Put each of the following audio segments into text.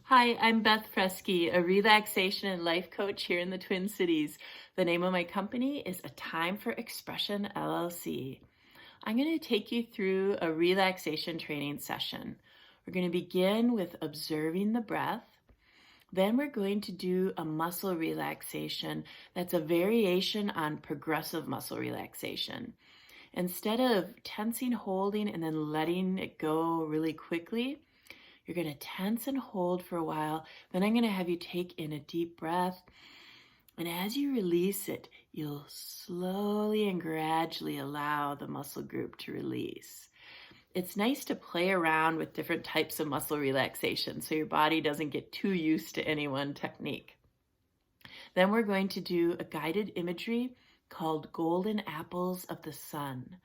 Hi, I'm Beth Freschi, a relaxation and life coach here in the Twin Cities. The name of my company is A Time for Expression LLC. I'm going to take you through a relaxation training session. We're going to begin with observing the breath. Then we're going to do a muscle relaxation that's a variation on progressive muscle relaxation. Instead of tensing, holding, and then letting it go really quickly, you're going to tense and hold for a while. Then I'm going to have you take in a deep breath. And as you release it, you'll slowly and gradually allow the muscle group to release. It's nice to play around with different types of muscle relaxation so your body doesn't get too used to any one technique. Then we're going to do a guided imagery called Golden Apples of the Sun.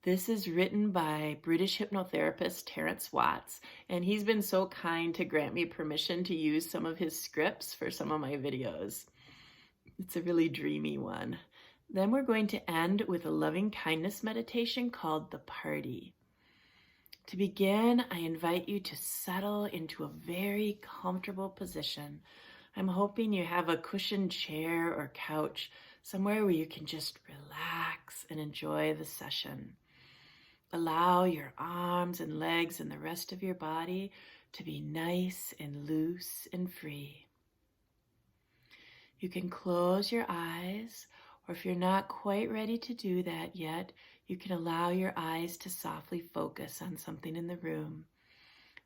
This is written by British hypnotherapist Terence Watts, and he's been so kind to grant me permission to use some of his scripts for some of my videos. It's a really dreamy one. Then we're going to end with a loving kindness meditation called The Party. To begin, I invite you to settle into a very comfortable position. I'm hoping you have a cushioned chair or couch, somewhere where you can just relax and enjoy the session. Allow your arms and legs and the rest of your body to be nice and loose and free. You can close your eyes, or if you're not quite ready to do that yet, you can allow your eyes to softly focus on something in the room.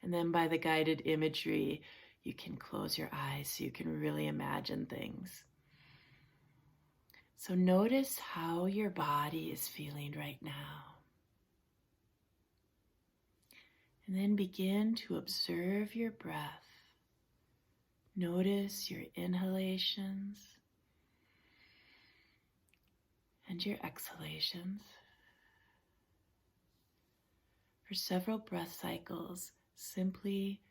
And then by the guided imagery, you can close your eyes so you can really imagine things. So notice how your body is feeling right now. And then begin to observe your breath. Notice your inhalations and your exhalations. For several breath cycles, simply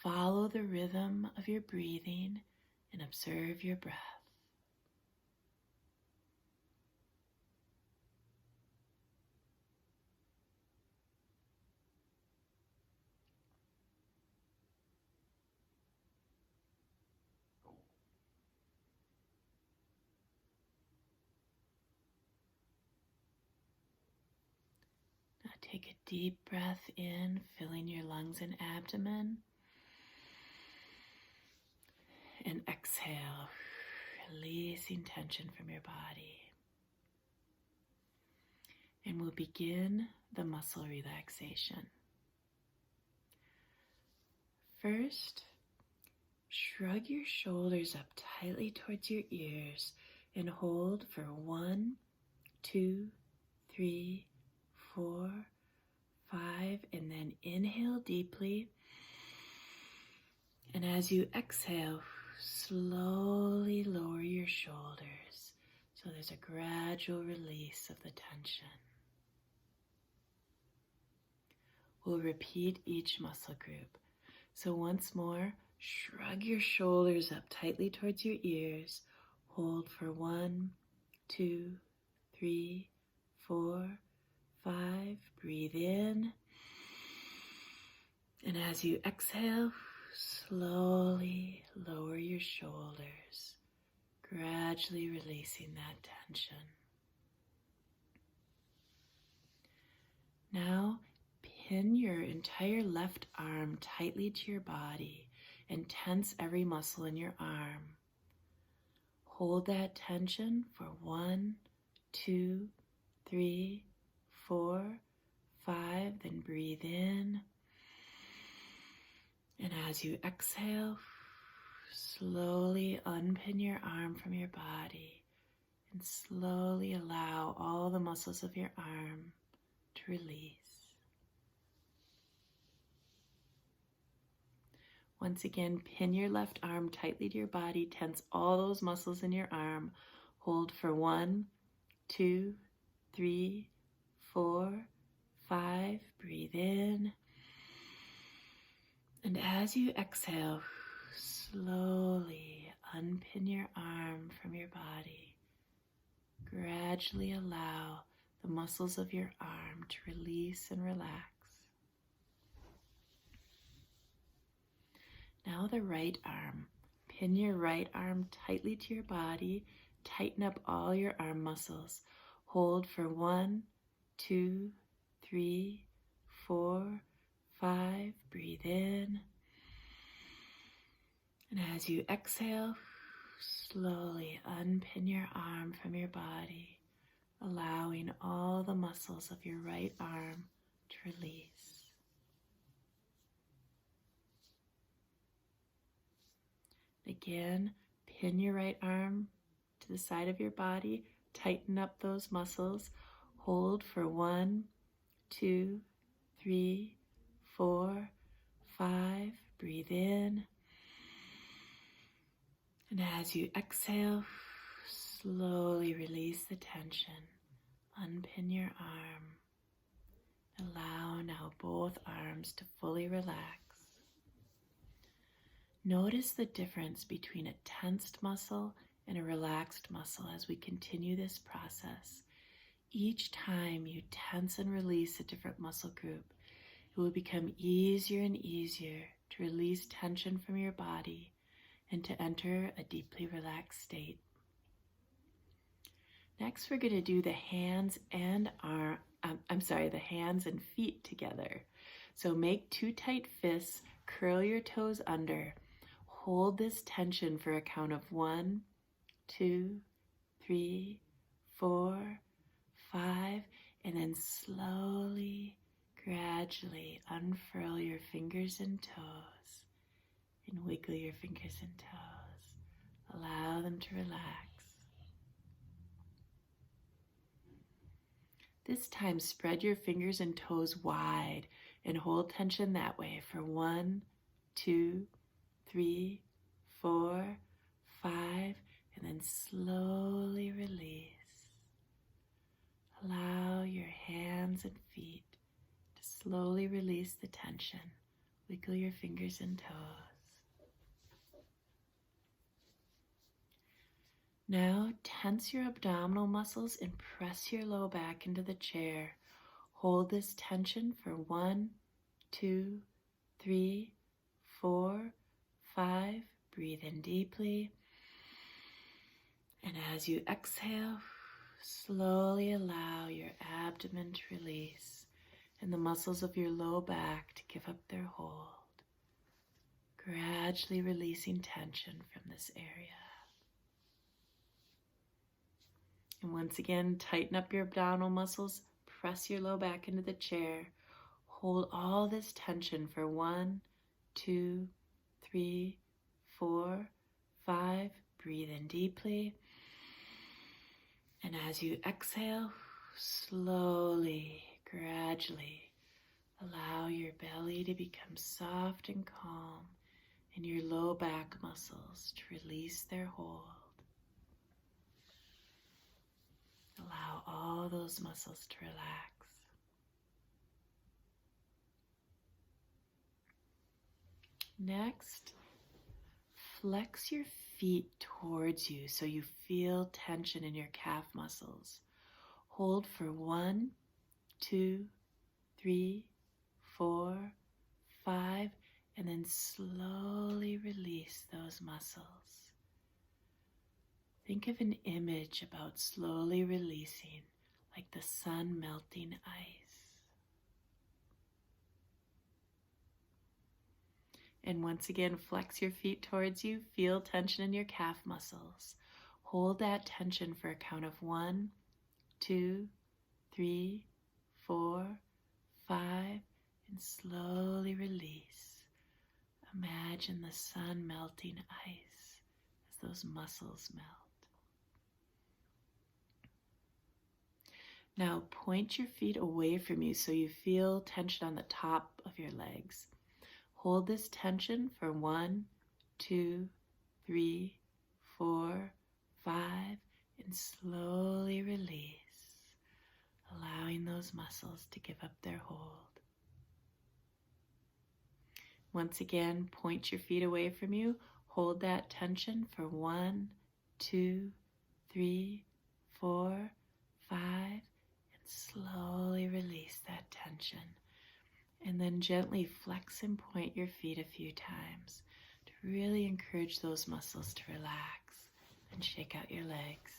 follow the rhythm of your breathing and observe your breath. Now take a deep breath in, filling your lungs and abdomen. And exhale, releasing tension from your body. And we'll begin the muscle relaxation. First, shrug your shoulders up tightly towards your ears and hold for 1, 2, 3, 4, 5, and then inhale deeply. And as you exhale, slowly lower your shoulders so there's a gradual release of the tension. We'll repeat each muscle group. So once more, shrug your shoulders up tightly towards your ears. Hold for 1, 2, 3, 4, 5. Breathe in. And as you exhale, slowly lower your shoulders, gradually releasing that tension. Now, pin your entire left arm tightly to your body and tense every muscle in your arm. Hold that tension for 1, 2, 3, 4, 5. Then breathe in. And as you exhale, slowly unpin your arm from your body and slowly allow all the muscles of your arm to release. Once again, pin your left arm tightly to your body, tense all those muscles in your arm. Hold for 1, 2, 3, 4, 5. Breathe in. And as you exhale, slowly unpin your arm from your body. Gradually allow the muscles of your arm to release and relax. Now the right arm. Pin your right arm tightly to your body. Tighten up all your arm muscles. Hold for 1, 2, 3, 4, 5. Breathe in. And as you exhale, slowly unpin your arm from your body, allowing all the muscles of your right arm to release. Again, pin your right arm to the side of your body, tighten up those muscles, hold for 1, 2, 3, 4, 5. Breathe in. And as you exhale, slowly release the tension. Unpin your arm. Allow now both arms to fully relax. Notice the difference between a tensed muscle and a relaxed muscle as we continue this process. Each time you tense and release a different muscle group, it will become easier and easier to release tension from your body and to enter a deeply relaxed state. Next, we're going to do the hands and the hands and feet together. So make 2 tight fists, curl your toes under, hold this tension for a count of 1, 2, 3, 4, 5, and then slowly, gradually unfurl your fingers and toes and wiggle your fingers and toes. Allow them to relax. This time, spread your fingers and toes wide and hold tension that way for 1, 2, 3, 4, 5, and then slowly release. Allow your hands and feet to slowly release the tension. Wiggle your fingers and toes. Now tense your abdominal muscles and press your low back into the chair. Hold this tension for 1, 2, 3, 4, 5. Breathe in deeply. And as you exhale, slowly allow your abdomen to release and the muscles of your low back to give up their hold. Gradually releasing tension from this area. And once again, tighten up your abdominal muscles, press your low back into the chair. Hold all this tension for 1, 2, 3, 4, 5. Breathe in deeply. And as you exhale, slowly, gradually, allow your belly to become soft and calm and your low back muscles to release their hold. Allow all those muscles to relax. Next, flex your feet towards you so you feel tension in your calf muscles. Hold for 1, 2, 3, 4, 5, and then slowly release those muscles. Think of an image about slowly releasing, like the sun melting ice. And once again, flex your feet towards you. Feel tension in your calf muscles. Hold that tension for a count of 1, 2, 3, 4, 5, and slowly release. Imagine the sun melting ice as those muscles melt. Now point your feet away from you so you feel tension on the top of your legs. Hold this tension for 1, 2, 3, 4, 5, and slowly release, allowing those muscles to give up their hold. Once again, point your feet away from you. Hold that tension for 1, 2, 3, 4, 5, and slowly release that tension. And then gently flex and point your feet a few times really encourage those muscles to relax and shake out your legs.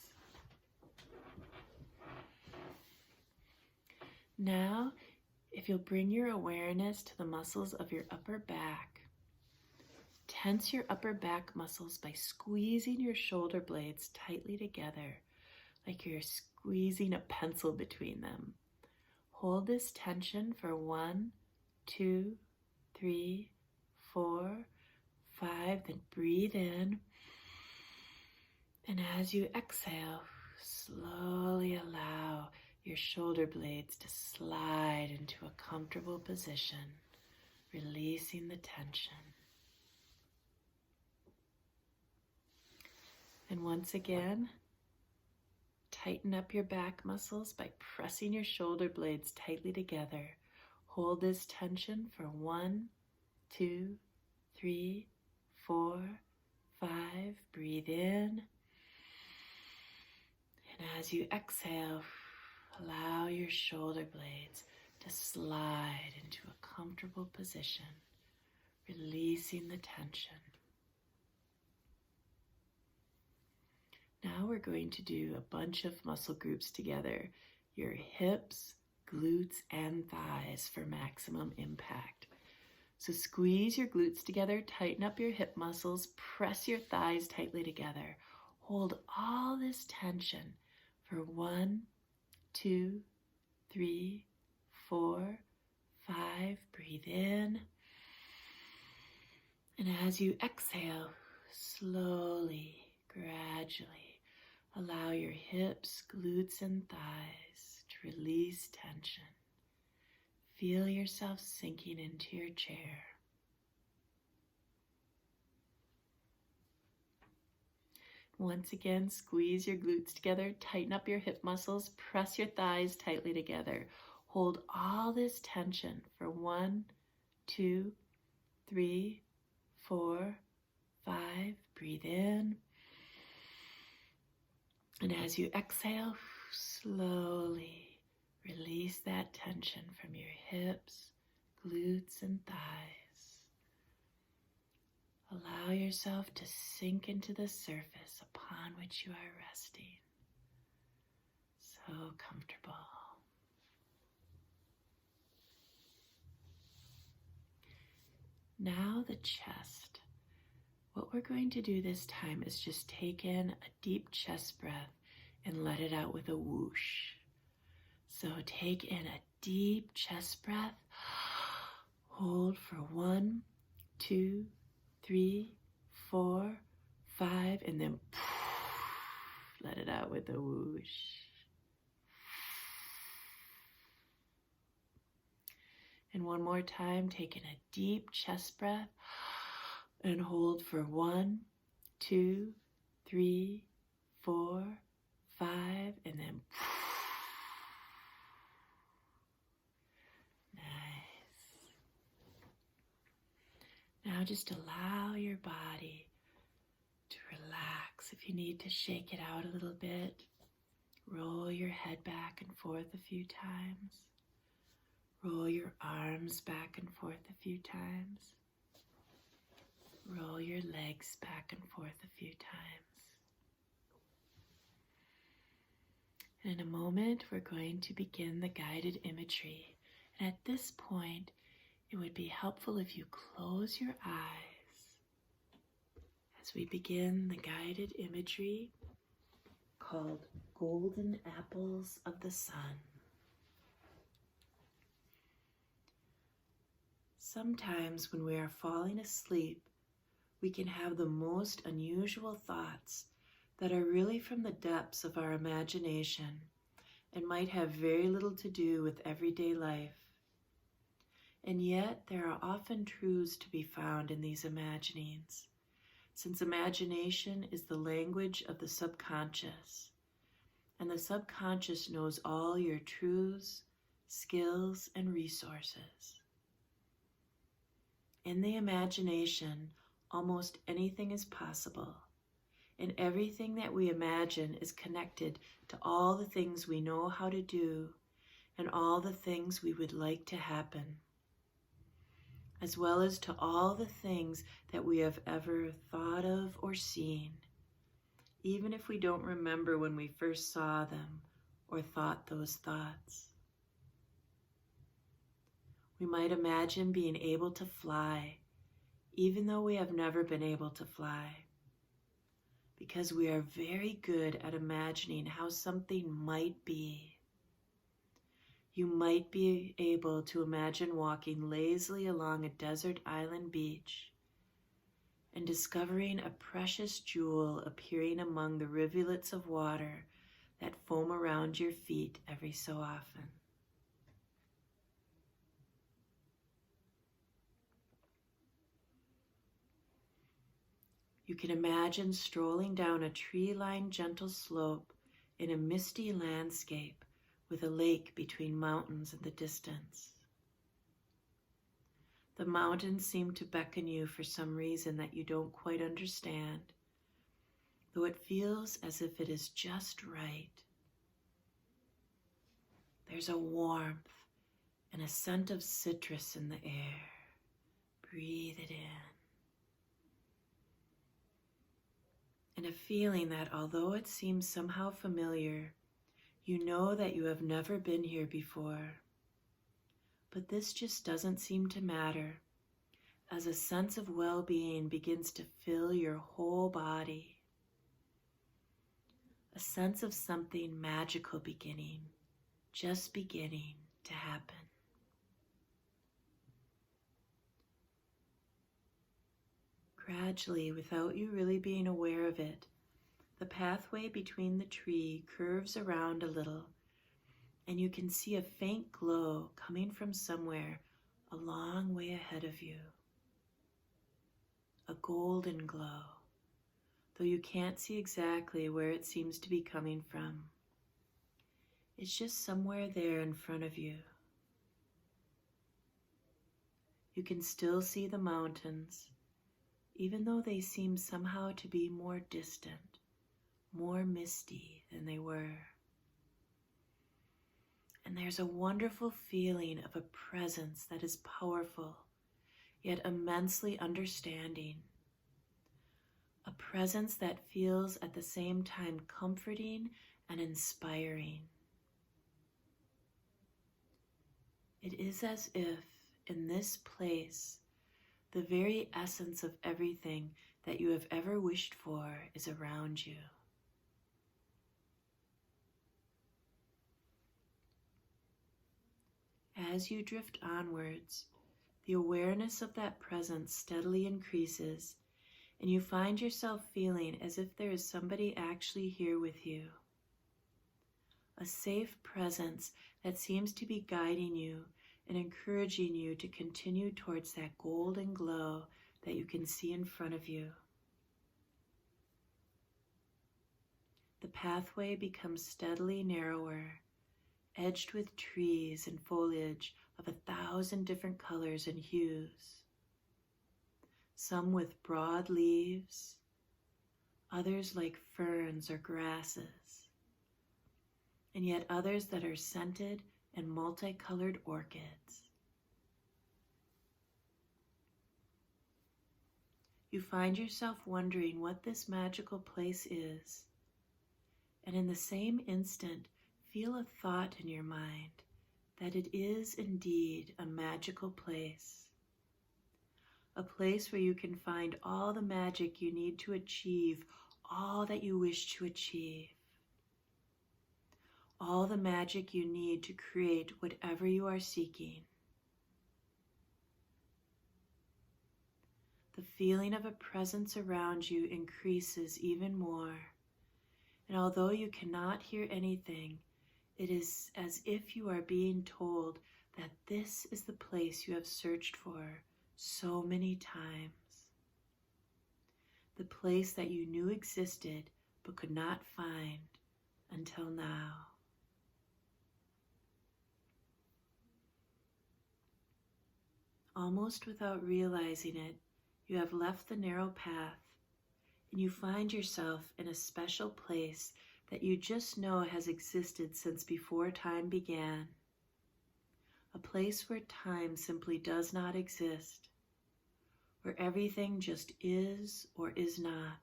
Now, if you'll bring your awareness to the muscles of your upper back, tense your upper back muscles by squeezing your shoulder blades tightly together, like you're squeezing a pencil between them. Hold this tension for 1, 2, 3, 4, 5, then breathe in. And as you exhale, slowly allow your shoulder blades to slide into a comfortable position, releasing the tension. And once again, tighten up your back muscles by pressing your shoulder blades tightly together. Hold this tension for 1, 2, 3, 4, 5. Breathe in. And as you exhale, allow your shoulder blades to slide into a comfortable position, releasing the tension. Now we're going to do a bunch of muscle groups together. Your hips, glutes, and thighs for maximum impact. So squeeze your glutes together, tighten up your hip muscles, press your thighs tightly together. Hold all this tension for 1, 2, 3, 4, 5. Breathe in. And as you exhale, slowly, gradually, allow your hips, glutes, and thighs to release tension. Feel yourself sinking into your chair. Once again, squeeze your glutes together, tighten up your hip muscles, press your thighs tightly together. Hold all this tension for 1, 2, 3, 4, 5. Breathe in. And as you exhale, slowly release that tension from your hips, glutes, and thighs. Allow yourself to sink into the surface upon which you are resting. So comfortable. Now the chest. What we're going to do this time is just take in a deep chest breath and let it out with a whoosh. So take in a deep chest breath. Hold for 1, 2, 3, 4, 5, and then let it out with a whoosh. And one more time, take in a deep chest breath and hold for 1, 2, 3, 4, 5, and then nice. Now just allow your body to relax. If you need to shake it out a little bit, roll your head back and forth a few times. Roll your arms back and forth a few times. Roll your legs back and forth a few times. And in a moment, we're going to begin the guided imagery. And at this point, it would be helpful if you close your eyes as we begin the guided imagery called Golden Apples of the Sun. Sometimes when we are falling asleep, we can have the most unusual thoughts that are really from the depths of our imagination and might have very little to do with everyday life. And yet there are often truths to be found in these imaginings, since imagination is the language of the subconscious, and the subconscious knows all your truths, skills, and resources. In the imagination, almost anything is possible, and everything that we imagine is connected to all the things we know how to do and all the things we would like to happen. as well as to all the things that we have ever thought of or seen, even if we don't remember when we first saw them or thought those thoughts. We might imagine being able to fly, even though we have never been able to fly, because we are very good at imagining how something might be. You might be able to imagine walking lazily along a desert island beach and discovering a precious jewel appearing among the rivulets of water that foam around your feet every so often. You can imagine strolling down a tree-lined gentle slope in a misty landscape with a lake between mountains in the distance. The mountains seem to beckon you for some reason that you don't quite understand, though it feels as if it is just right. There's a warmth and a scent of citrus in the air. Breathe it in. And a feeling that although it seems somehow familiar, you know that you have never been here before. But this just doesn't seem to matter, as a sense of well-being begins to fill your whole body. A sense of something magical just beginning to happen. Gradually, without you really being aware of it, the pathway between the tree curves around a little, and you can see a faint glow coming from somewhere a long way ahead of you. A golden glow, though you can't see exactly where it seems to be coming from. It's just somewhere there in front of you. You can still see the mountains, even though they seem somehow to be more distant, more misty than they were. And there's a wonderful feeling of a presence that is powerful, yet immensely understanding. A presence that feels at the same time comforting and inspiring. It is as if in this place, the very essence of everything that you have ever wished for is around you. As you drift onwards, the awareness of that presence steadily increases, and you find yourself feeling as if there is somebody actually here with you. A safe presence that seems to be guiding you and encouraging you to continue towards that golden glow that you can see in front of you. The pathway becomes steadily narrower, edged with trees and foliage of 1,000 different colors and hues. Some with broad leaves, others like ferns or grasses, and yet others that are scented and multicolored orchids. You find yourself wondering what this magical place is, and in the same instant feel a thought in your mind that it is indeed a magical place. A place where you can find all the magic you need to achieve all that you wish to achieve. All the magic you need to create whatever you are seeking. The feeling of a presence around you increases even more, and although you cannot hear anything, it is as if you are being told that this is the place you have searched for so many times. The place that you knew existed but could not find until now. Almost without realizing it, you have left the narrow path, and you find yourself in a special place that you just know has existed since before time began. A place where time simply does not exist. where everything just is or is not,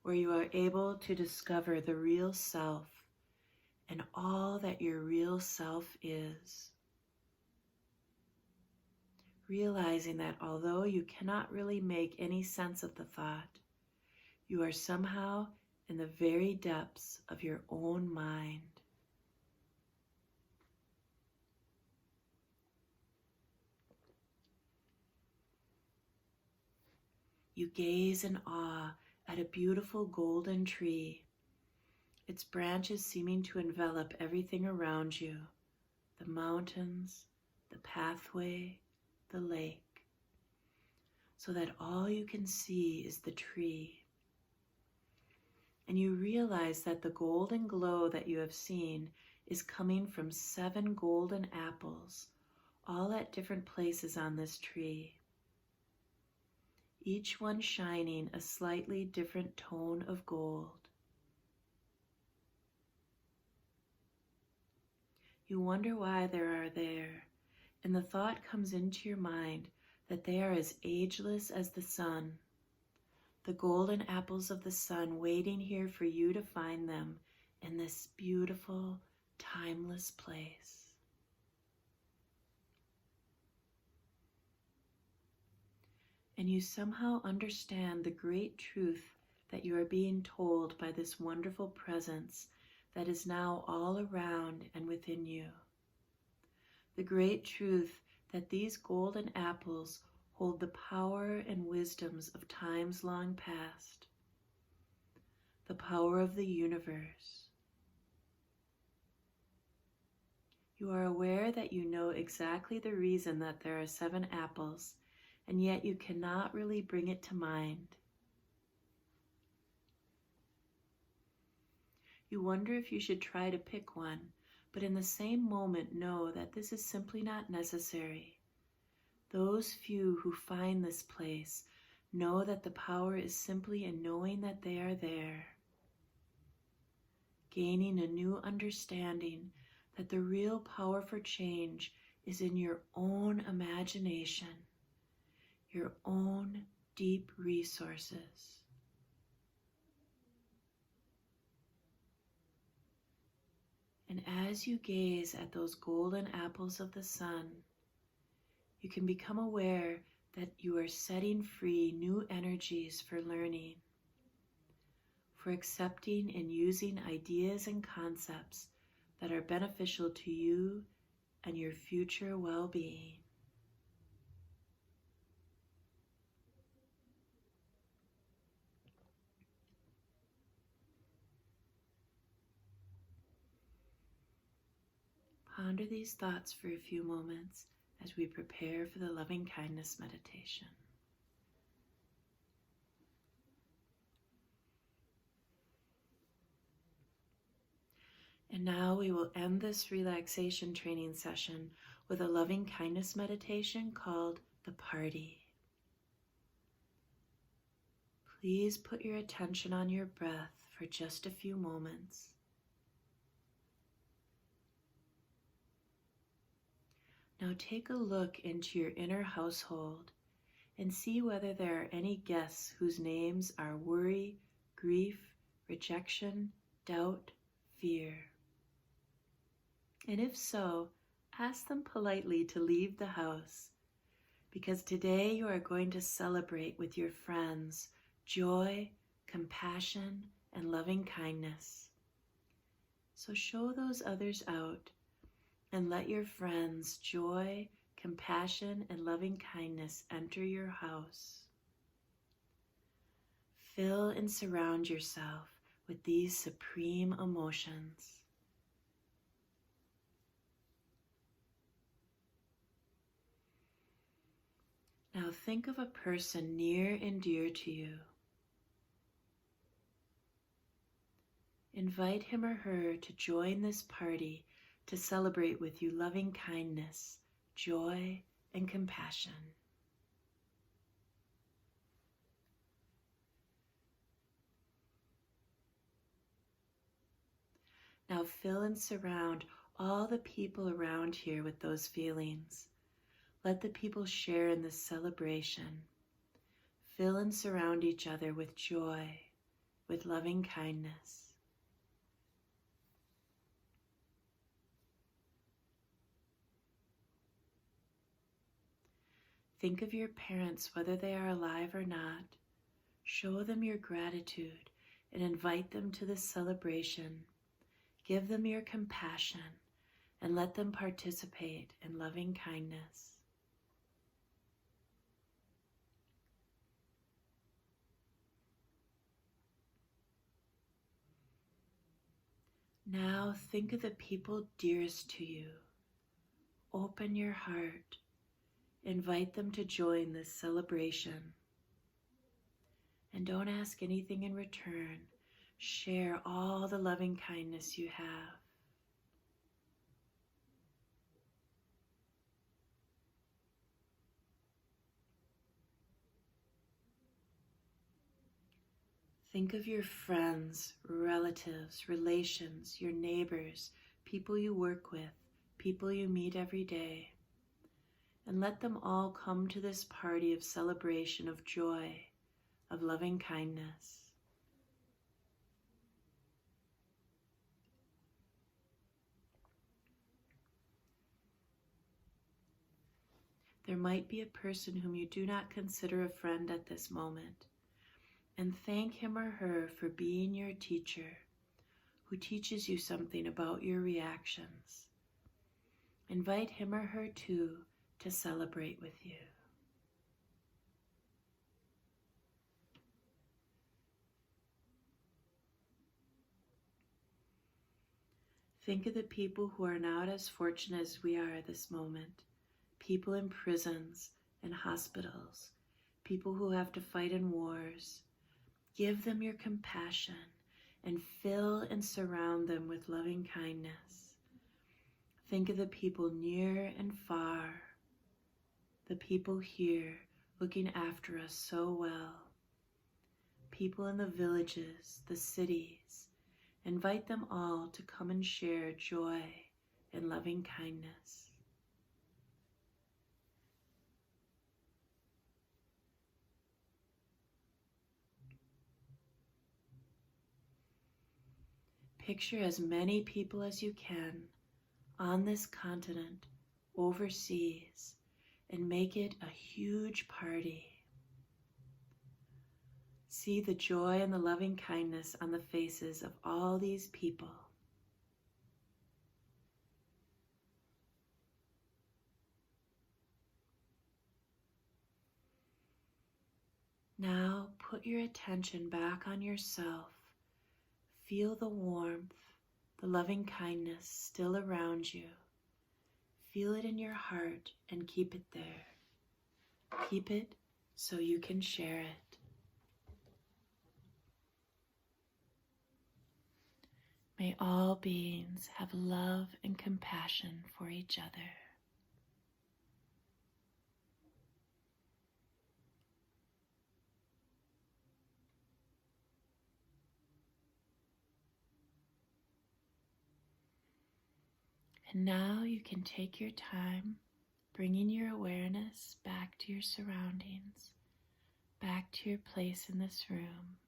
where you are able to discover the real self and all that your real self is. Realizing that although you cannot really make any sense of the thought, you are somehow in the very depths of your own mind. You gaze in awe at a beautiful golden tree, its branches seeming to envelop everything around you, the mountains, the pathway, the lake, so that all you can see is the tree. And you realize that the golden glow that you have seen is coming from 7 golden apples, all at different places on this tree, each one shining a slightly different tone of gold. You wonder why they are there, and the thought comes into your mind that they are as ageless as the sun, the golden apples of the sun waiting here for you to find them in this beautiful, timeless place. And you somehow understand the great truth that you are being told by this wonderful presence that is now all around and within you. The great truth that these golden apples hold the power and wisdoms of times long past, the power of the universe. You are aware that you know exactly the reason that there are 7 apples, and yet you cannot really bring it to mind. You wonder if you should try to pick one, but in the same moment know that this is simply not necessary. Those few who find this place know that the power is simply in knowing that they are there, gaining a new understanding that the real power for change is in your own imagination, your own deep resources. And as you gaze at those golden apples of the sun, you can become aware that you are setting free new energies for learning, for accepting and using ideas and concepts that are beneficial to you and your future well-being. Ponder these thoughts for a few moments as we prepare for the loving kindness meditation. And now we will end this relaxation training session with a loving kindness meditation called the Party. Please put your attention on your breath for just a few moments. Now take a look into your inner household and see whether there are any guests whose names are worry, grief, rejection, doubt, fear. And if so, ask them politely to leave the house, because today you are going to celebrate with your friends joy, compassion, and loving kindness. So show those others out and let your friends' joy, compassion, and loving kindness enter your house. Fill and surround yourself with these supreme emotions. Now think of a person near and dear to you. Invite him or her to join this party to celebrate with you loving kindness, joy, and compassion. Now fill and surround all the people around here with those feelings. Let the people share in this celebration. Fill and surround each other with joy, with loving kindness. Think of your parents, whether they are alive or not. Show them your gratitude and invite them to this celebration. Give them your compassion and let them participate in loving kindness. Now think of the people dearest to you. Open your heart. Invite them to join this celebration. And don't ask anything in return. Share all the loving kindness you have. Think of your friends, relatives, relations, your neighbors, people you work with, people you meet every day, and let them all come to this party of celebration, of joy, of loving kindness. There might be a person whom you do not consider a friend at this moment, and thank him or her for being your teacher, who teaches you something about your reactions. Invite him or her too to celebrate with you. Think of the people who are not as fortunate as we are at this moment. People in prisons and hospitals, people who have to fight in wars. Give them your compassion and fill and surround them with loving kindness. Think of the people near and far, the people here looking after us so well, people in the villages, the cities. Invite them all to come and share joy and loving kindness. Picture as many people as you can on this continent, overseas, and make it a huge party. See the joy and the loving kindness on the faces of all these people. Now put your attention back on yourself. Feel the warmth, the loving kindness still around you. Feel it in your heart and keep it there. Keep it so you can share it. May all beings have love and compassion for each other. And now you can take your time, bringing your awareness back to your surroundings, back to your place in this room.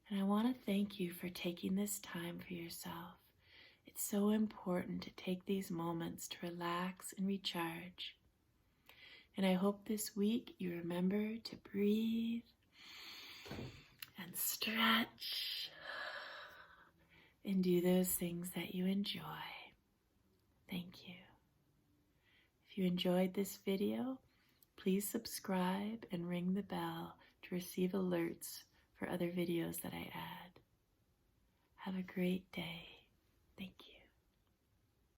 And I want to thank you for taking this time for yourself. It's so important to take these moments to relax and recharge. And I hope this week you remember to breathe and stretch and do those things that you enjoy. Thank you. If you enjoyed this video, please subscribe and ring the bell to receive alerts for other videos that I add. Have a great day. Thank you.